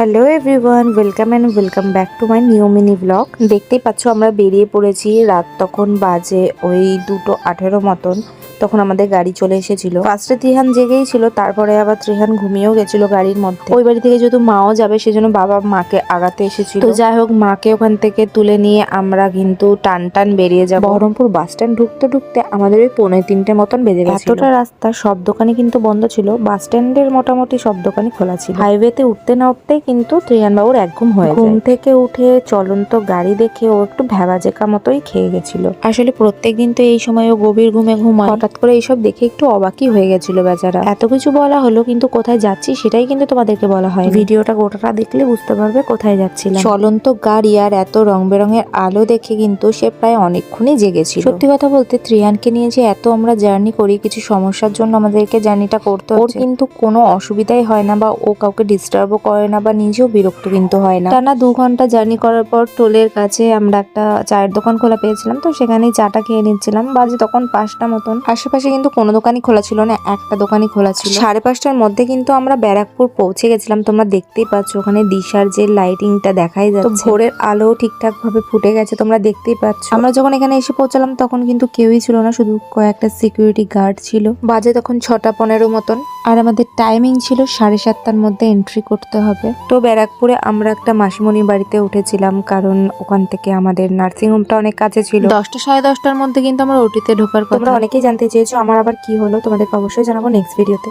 Hello everyone, welcome back to my new mini blog. দেখতেই পাচ্ছ আমরা বেরিয়ে পড়েছি। রাত তখন বাজে ওই 2:18 মতন। তখন আমাদের গাড়ি চলে এসেছিল। ফার্স্টে ত্রিহান জেগেই ছিল, তারপরে আবার ত্রিহান ঘুমিয়েও গেছিল গাড়ির মধ্যে। ওই বাড়ি থেকে যেহেতু মাও যাবে সেজন্য বাবা মাকে আগাতে এসেছিল। তো যাই হোক, মাকে ওখান থেকে তুলে নিয়ে আমরা কিন্তু টান বেরিয়ে যাবো। বহরমপুর বাস স্ট্যান্ড ঢুকতে ঢুকতে আমাদের ওই 2:45 মতন বেজে গেছে। এতটা রাস্তা সব দোকানই কিন্তু বন্ধ ছিল, বাস স্ট্যান্ডের মোটামুটি সব দোকানই খোলা ছিল। হাইওয়েতে উঠতে না উঠতেই কিন্তু ত্রিহান বাবুর একঘুম হয়ে যায়। ঘুম থেকে উঠে চলন্ত গাড়ি দেখে ও একটু ভ্যাবাজেকা মতোই খেয়ে গেছিল। আসলে প্রত্যেকদিন তো এই সময় ও গভীর ঘুমে ঘুমায়, হঠাৎ করে এইসব দেখে একটু অবাকই হয়ে গেছিল বেচারা। এত কিছু বলা হলো, কিন্তু কোথায় যাচ্ছি সেটাই কিন্তু তোমাদেরকে বলা হয়। ভিডিওটা গোটাটা দেখলে বুঝতে পারবে কোথায় যাচ্ছিলাম। চলন্ত গাড়ি আর এত রং বেরঙের আলো দেখে কিন্তু সে প্রায় অনেকক্ষণই জেগেছিল। সত্যি কথা বলতে ত্রিহানকে নিয়ে যে এত আমরা জার্নি করি, কিছু সমস্যার জন্য আমাদেরকে জার্নিটা করতে হচ্ছে, ওর কিন্তু কোনো অসুবিধাই হয় না বা ও কাউকে ডিস্টার্বও করে না বা নিজেও বিরক্ত কিন্তু হয় না। টানা 2 ঘন্টা জার্নি করার পর টোলের কাছে আমরা একটা চায়ের দোকান খোলা পেয়েছিলাম, তো সেখানেই চাটা খেয়ে নিচ্ছিলাম। বাজে তখন 5টা মতন। আশেপাশে কিন্তু কোনো দোকানই খোলা ছিল না, একটা দোকানই খোলা ছিল। 5:30টার মধ্যে কিন্তু আমরা ব্যারাকপুর পৌঁছে গেছিলাম। তোমরা দেখতেই পাচ্ছ ওখানে দিশার যে লাইটিংটা দেখাই যাচ্ছে, ভোরের আলো ঠিকঠাক ভাবে ফুটে গেছে, তোমরা দেখতেই পাচ্ছ। আমরা যখন এখানে এসে পৌঁছালাম তখন কিন্তু কেউই ছিল না, শুধু কয়েকটা সিকিউরিটি গার্ড ছিল। বাজে তখন 6:15 মতন, আর আমাদের টাইমিং ছিল 7:30টার মধ্যে এন্ট্রি করতে হবে। তো ব্যারাকপুরে আমরা একটা মাসিমণির বাড়িতে উঠেছিলাম, কারণ ওখান থেকে আমাদের নার্সিং হোমটা অনেক কাছে ছিল। 10টা 10:30টার মধ্যে কিন্তু আমরা ওটিতে ঢোকার কথা। তোমরা অনেকেই জানতে চেয়েছো আমার আবার কি হলো, তোমাদেরকে অবশ্যই জানাবো নেক্সট ভিডিওতে।